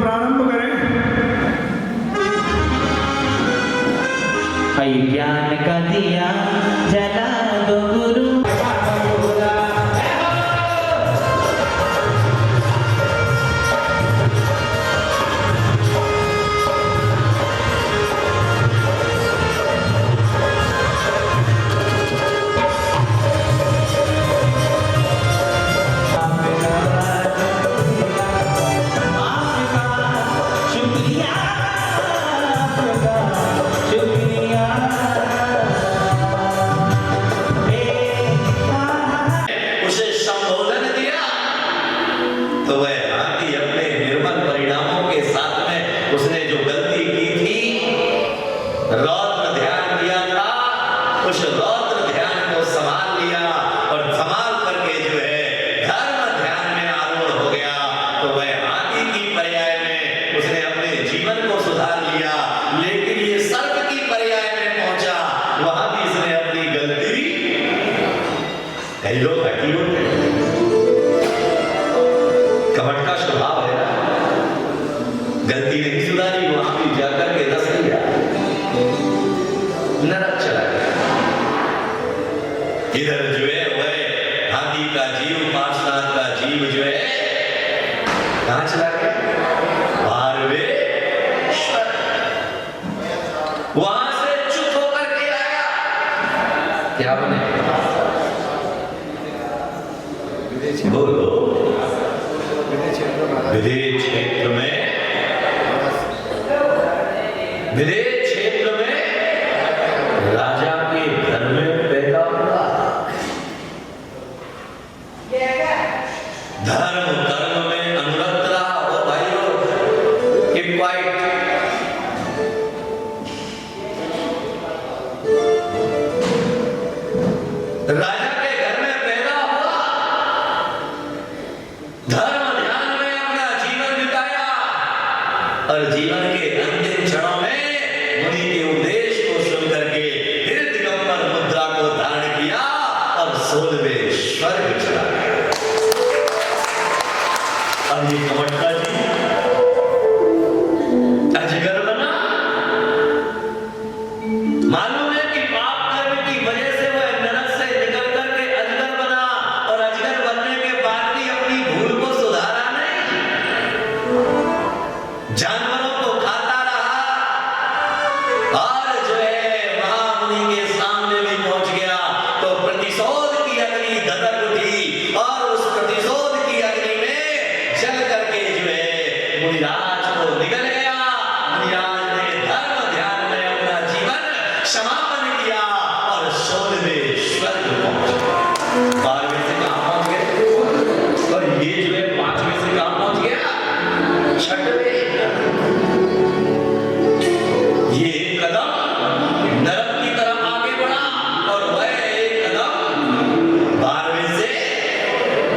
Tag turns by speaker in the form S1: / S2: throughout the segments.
S1: प्रारंभ करें।
S2: ज्ञान का दिया जला दो गुरु।
S3: कपट का स्वभाव है ना, गलती नहीं सुधारी, वहां भी जाकर के दस लिया, नरक चला गया। इधर जो है वह हाथी का जीव, पार्श्वनाथ का जीव जो है कहां चला गया? भारवेश्वर। वहां से चुप होकर के आया, क्या बने? बोलो। विदेश क्षेत्र में राजा के घर में पैदा हुआ। धर्म कर्म में अनुरक्त रहा। ओ भाइयों, कीप क्वाइट। राजा के घर में पैदा हुआ, धर्म ध्यान में अपना जीवन बिताया और जीवन के अंतिम क्षणों में मुनि के उपदेश को सुनकर के फिर दिगंबर मुद्रा को धारण किया और 16वें स्वर्ग चला गया। और ये कपट का जी अजगर बना। मालूम है कि पाप कर्म की वजह से वह नरक से निकल करके अजगर बना, और अजगर बनने के बाद भी अपनी भूल को सुधारा नहीं, जानवरों को खाता रहा और जो है महामुनि के सामने भी पहुंच गया तो प्रतिशोध की अग्नि धधक उठी और उस प्रतिशोध की अग्नि में जल करके जो है मुनिराज को निगल गया। मुनिराज ने धर्म ध्यान में अपना जीवन समापन किया और 16वें स्वर्ग पहुंच गए। 12वें से कहां पहुंच गए? और ये जो है 5वें से कहां पहुंच गया? 6वें। ये एक कदम नरक की तरफ आगे बढ़ा और वह एक कदम 12वें से।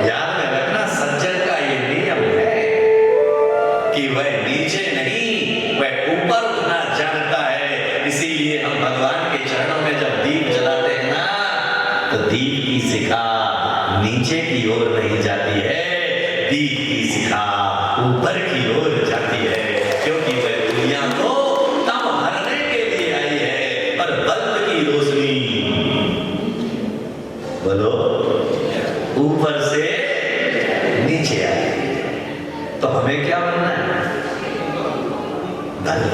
S3: याद में रखना, सज्जन का ये नियम है कि वह नीचे नहीं, वह ऊपर उठना जानता है। इसीलिए हम भगवान के चरणों में जब दीप जलाते हैं ना, तो दीप की शिखा नीचे की ओर नहीं जाती है, दीप की शिखा ऊपर की ओर जाती है, क्योंकि वह दुनिया को तम हरने के लिए आई है। और बल्ब की रोशनी, बोलो, ऊपर से नीचे आई। तो हमें क्या बनना है? बल्ब।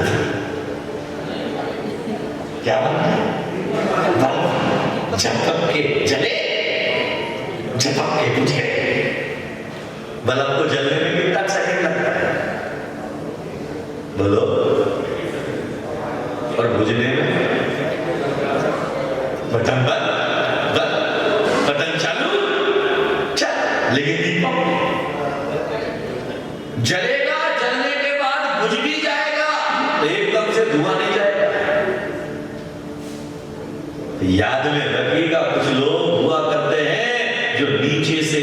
S3: क्या बनना है? बल्ब। झपक के जले, झपक के बुझे। बल्ब को जलने में कितना सेकंड लगता है? बोलो। और बुझने में बटन बंद, बटन चालू, चल। लेकिन दीपक जलेगा, जलने के बाद बुझ भी जाएगा, तो एकदम से धुआं नहीं जाएगा। याद में रखिएगा, कुछ लोग हुआ करते हैं जो नीचे से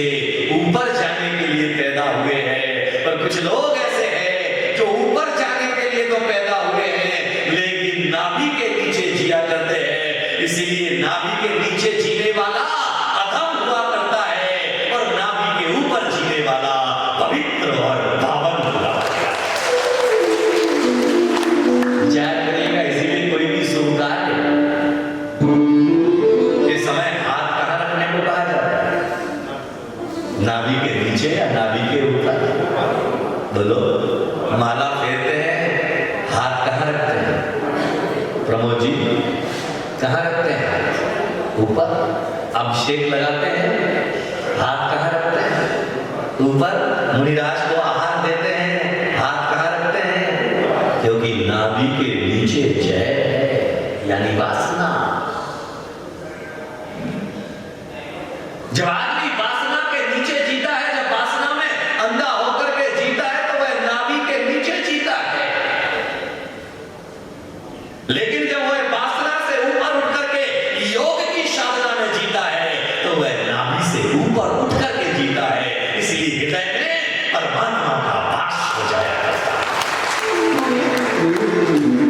S3: ऊपर जाने के लिए पैदा हुए हैं, और कुछ लोग ऐसे हैं जो ऊपर जाने के लिए तो पैदा हुए हैं लेकिन नाभि के नीचे जिया करते हैं। इसीलिए नाभि के नीचे जीने वाला अधम हुआ करता है और नाभि के ऊपर जीने वाला पवित्र और पावन हुआ करता है। बोलो, माला फेरते हैं, हाथ कहाँ रखते हैं? प्रमोद जी कहाँ रखते हैं? हाथ ऊपर। अभिषेक लगाते हैं, हाथ कहाँ रखते हैं? ऊपर। मुनिराज को आहार देते हैं, हाथ कहाँ रखते हैं? क्योंकि नाभि के नीचे जय है, यानी वासना। जब आदमी वासना के नीचे जीता है, जब वासना में अंधा होकर के जीता है, तो वह नाभि के नीचे जीता है। लेकिन जब वह वासना से ऊपर उठ करके योग की साधना में जीता है, तो वह नाभि से ऊपर उठ करके जीता है। इसलिए हृदय में परमात्मा का वास हो जाया करता है।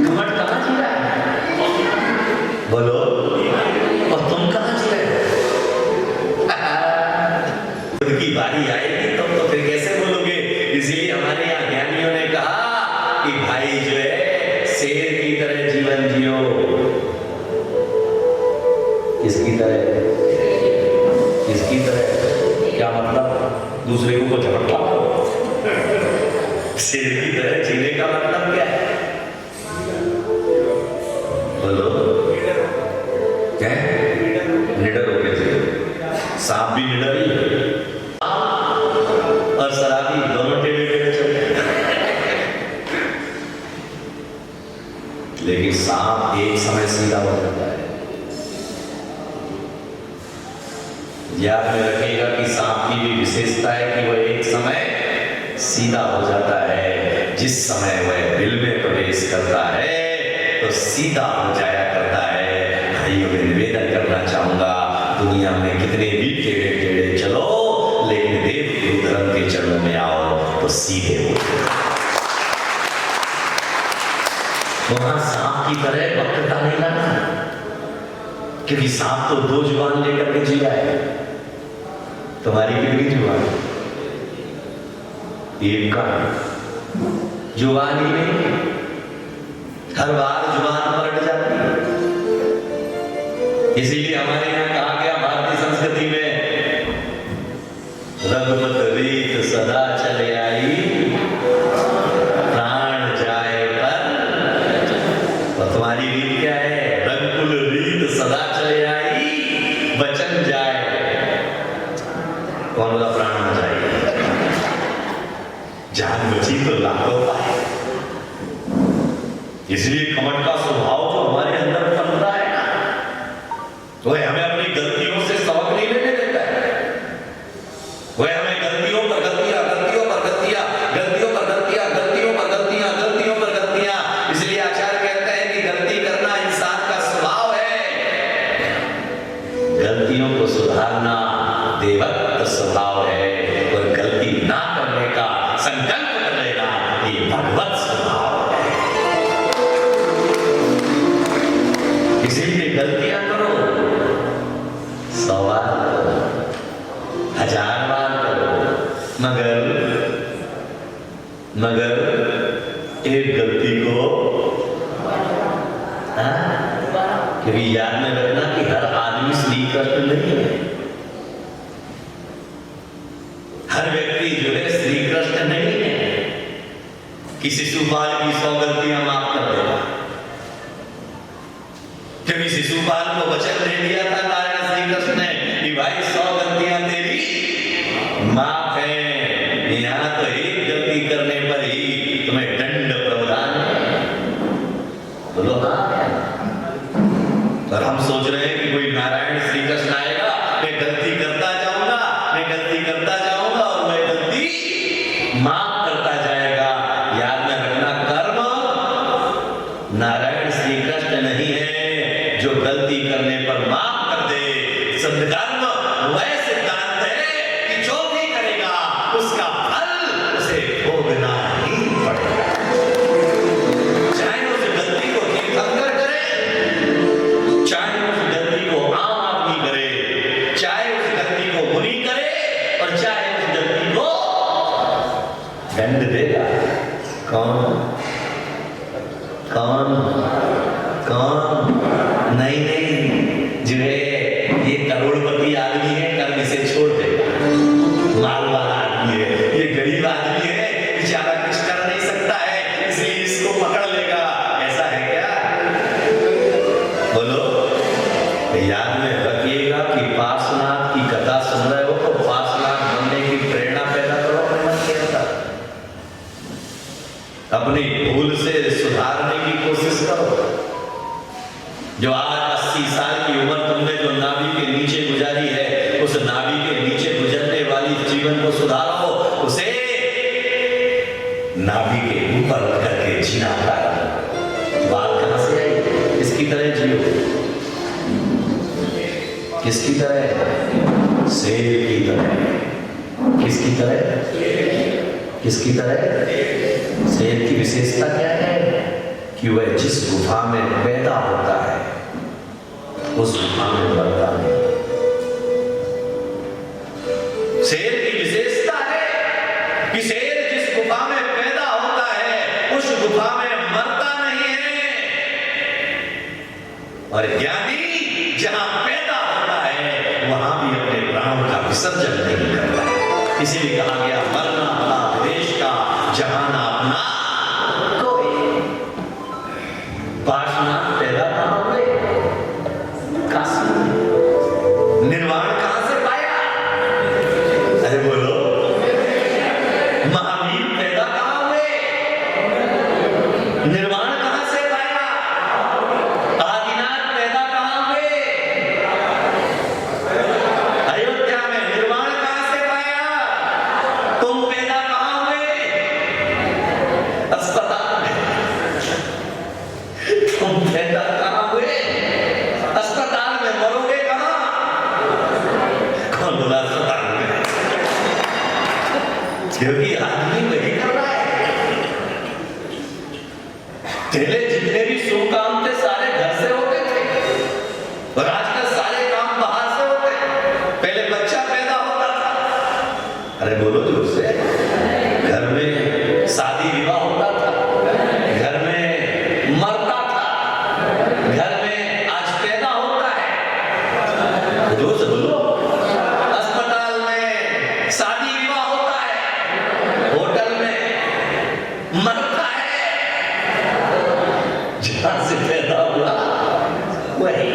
S3: घमंड कहां जी रहा है? बोलो, और तुम कहां जी रहे हो? खुद की बारी आएगी तो फिर कैसे बोलोगे? इसीलिए हमारे यहाँ ज्ञानियों ने कहा कि भाई जो है शेर की तरह जीवन जियो। किसकी तरह? किसकी तरह? क्या मतलब? दूसरे को झपटता? शेर की तरह जीने का मतलब क्या है? बोलो, क्या? निडर हो गए। सांप भी निडर ही है और शराबी दोनों टेढ़े टेढ़े चलते हैं। लेकिन सांप एक समय सीधा हो जाता है। याद में रखिएगा कि सांप की भी विशेषता है कि वह एक समय सीधा हो जाता है। जिस समय वह बिल में प्रवेश करता है तो सीधा हो जाया करता है। भाइयों में निवेदन करना चाहूंगा, दुनिया में कितने भी टेढ़े टेढ़े चलो, लेकिन देव गुरु धर्म के चरणों में आओ तो सीधे हो। वहां सांप की तरह वक्रता नहीं लाना, क्योंकि सांप तो दो जुबान लेकर के जी रहा है। तुम्हारी कितनी जुबान? एक का जुबान ही नहीं, हर बार जुबान पलट जाती है। इसीलिए हमारे यहाँ कहा गया भारतीय संस्कृति में, रघुपत रीत सदा चले आई, प्राण जाए पर। तो तुम्हारी रीत क्या है? रघुकुल रीत सदा चले आई, बचन जाए। कौन बोला प्राण न जाए? जान बची तो लाखों पाए। इसलिए कमट का स्वभाव जो हमारे अंदर पल रहा है ना, वह हमें अपनी गलतियों से सबक नहीं लेने देता है। वह हमें गलतियों पर गलतियां, गलतियों पर गलतियां, गलतियों पर गलतियां, गलतियों पर गलतियां, गलतियों पर गलतियां। इसलिए आचार्य कहते हैं कि गलती करना इंसान का स्वभाव है। गलतियों को सुधारना देवत्व स्वभाव है, और गलती ना करने का संकल्प कर लेना ये भगवत स्वभाव है। इसीलिए गलतियां करो, 100 बार करो, 1000 बार करो, मगर एक गलती को क्योंकि याद में रखना कि हर आदमी श्री कृष्ण नहीं है। हर व्यक्ति जो है श्री कृष्ण नहीं है कि शिशुपाल की 100 गलतियां माफ कर देगा। क्योंकि शिशुपाल को वचन दे दिया था नारायण श्री कृष्ण ने कि भाई 100 गलतियां तेरी माफ है, यहां तो एक गलती करने पर ही तुम्हें दंड प्रावधान है। बोलो हाँ। और हम सोच रहे हैं कि कोई नारायण श्री कृष्ण आएगा, मैं गलती करता जाऊंगा, मैं गलती करता जाऊंगा और मैं गलती माफ करता जाएगा। याद में रखना, कर्म नारायण श्री कृष्ण नहीं है जो गलती करने पर माफ कर दे। सदकर्म वह सिद्धांत है कि जो भी करेगा उसका फल उसे भोगना ही पड़ेगा। चाहे उस गलती को तीर्थंकर करे, चाहे उस गलती को आम आदमी करे, चाहे उस गलती को मुनि करे, और चाहे उस गलती को दंड देगा। कौन? कौन? कौन? नहीं, जो है ये करोड़पति आदमी है, कर्म इसे छोड़ देगा। माल वाला आदमी है, ये गरीब आदमी है, बेचारा कुछ अपनी भूल से सुधारने की कोशिश करो। जो आज 80 साल की उम्र तुमने जो नाभि के नीचे गुजारी है, उस नाभि के नीचे गुजरने वाली जीवन को सुधारो, उसे नाभि के ऊपर रख करके जीना प्रारंभ। बात कहां से आई? इसकी तरह जियो। किसकी तरह? शेर की तरह। किसकी तरह? किसकी तरह? शेर की विशेषता क्या है? कि वह जिस गुफा में पैदा होता है उस गुफा में मरता नहीं। शेर की विशेषता है कि शेर जिस गुफा में पैदा होता है उस गुफा में मरता नहीं है, और ज्ञानी जहां पैदा होता है वहां भी अपने प्राणों का विसर्जन नहीं करता है। इसीलिए कहा गया, मरना भला विदेश का, जहां ना अपना कोई। पार्श्वनाथ पैदा कहां हुए? काशी। निर्वाण कहां से पाया? अरे बोलो। महावीर पैदा कहां हुए? निर्वाण कहां से पाया? आदिनाथ पैदा कहां हुए? अयोध्या में। निर्वाण कहां से पाया? तुम पैदा कहां हुए? अस्पताल में। तुम पैदा कहां हुए? अस्पताल में। मरोगे कहां? कौन बोला अस्पताल में? क्योंकि आदमी वही कर रहा है। पहले जितने भी शुभ काम थे सारे घर से होते थे, और आजकल सारे काम बाहर से होते हैं। पहले बच्चा पैदा होता था, अरे बोलो जोर से, घर में शादी विवाह होता था, घर में मरता था, घर में आज पैदा होता है, जोर से बोलो। अस्पताल में शादी विवाह होता है, होटल में मरता है। जहां से पैदा हुआ वही।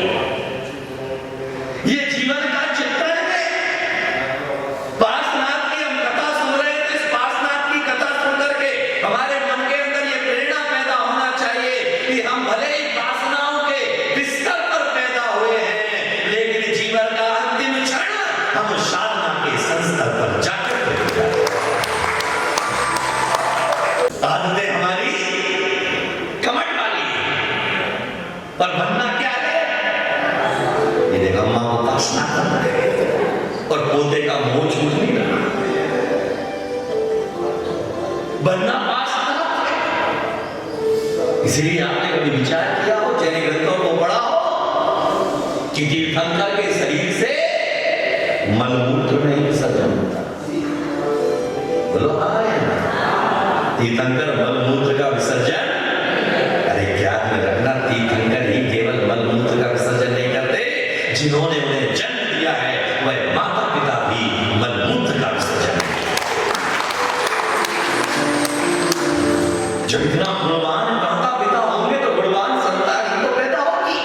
S3: ये जीवन का चित्रण है। पार्श्वनाथ की हम कथा सुन रहे थे। इस पार्श्वनाथ की कथा सुन करके हमारे मन के अंदर ये प्रेरणा पैदा होना चाहिए कि हम भले ही वासनाओं के बिस्तर पर पैदा हुए हैं, लेकिन जीवन का अंतिम क्षण हम साधना के संस्तर पर जाकर के आदतें हमारी कमट वाली है, पर बनना क्या है? ये देखो, अम्मा उपासना कर रहे हैं और पोते का मोह छूट नहीं रहा। बनना पार्श्वनाथ है। इसलिए आपने कभी विचार किया हो, जैन ग्रंथों को पढ़ा हो कि तीर्थंकर के शरीर से मलमूत्र नहीं विसर्जन होता? बोलो हाँ या ना? तीर्थंकर मलमूत्र का विसर्जन, अरे याद में रखना, तीर्थंकर ही केवल मलमूत्र का विसर्जन नहीं करते, जिन्होंने उन्हें जन्म दिया है वह माता पिता भी मलमूत्र का विसर्जन। जो इतना गुणवान माता पिता होंगे तो गुणवान संतान ही तो पैदा होगी।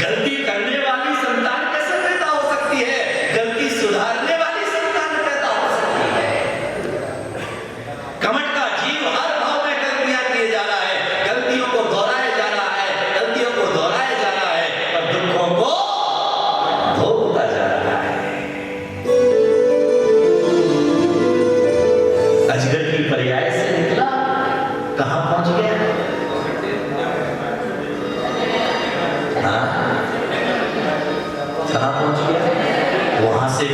S3: गलती करने वाली संतान कैसे पैदा हो सकती है? गलती सुधारने वाली संतान पैदा हो सकती है। कमट का जीव हर भाव में गलतियां किए जा रहा है, गलतियों को दोहराया जा रहा है, गलतियों को दोहराया जा रहा है, और दुखों को भोगता जा रहा है। अजगर की पर्याय से निकला, कहां पहुंच गया? हाँ, कहां पहुंच गया? वहां से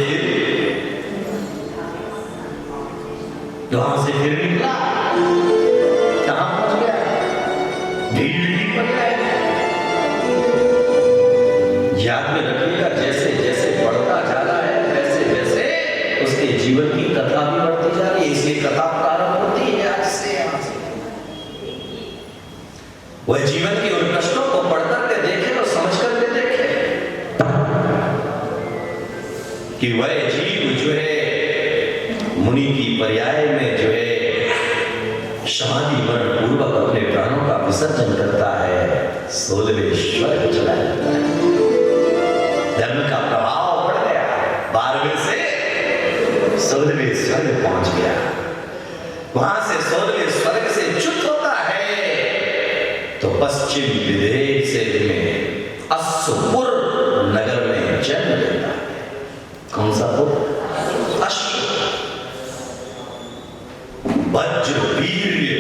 S3: फिर निकला, कहां पहुंच गया? भीड़ की पर्याय। याद में रखिएगा, जैसे जैसे बढ़ता जा रहा है वैसे वैसे उसके जीवन की कथा भी बढ़ती जा रही है। इसलिए कथा प्रारंभ होती है आज से। वह जीवन के उन कष्टों को पढ़ करके देखे और समझ करके देखे कि वह जीव जो है मुनि की पर्याय में जो है समाधि मरण पूर्वक अपने प्राणों का विसर्जन करता है, 16वें स्वर्ग चला जाता है। धर्म का प्रभाव बढ़ गया, 12वें से 16वें स्वर्ग पहुंच गया। पश्चिम विदेश में अश्वपुर नगर में जन्म लेता है। कौन सा पुर? अश्व। वज्रवीर्य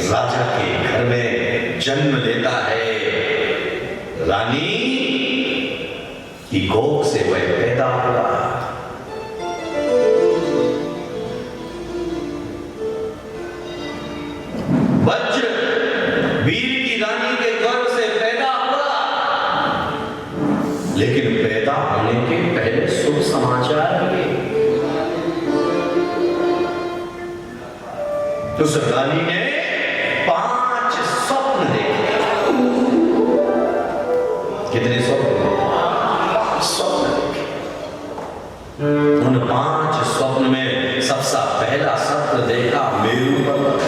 S3: राजा के घर में जन्म लेता है। रानी की गोद से वह पैदा हुआ। वज्र वीर की रानी के गर्भ से पैदा हुआ, लेकिन पैदा होने के पहले शुभ समाचार मिले। उस रानी ने 5 स्वप्न देखे। कितने स्वप्न? स्वप्न देखे। उन 5 स्वप्न में सबसे पहला स्वप्न देखा मेरू पर्वत।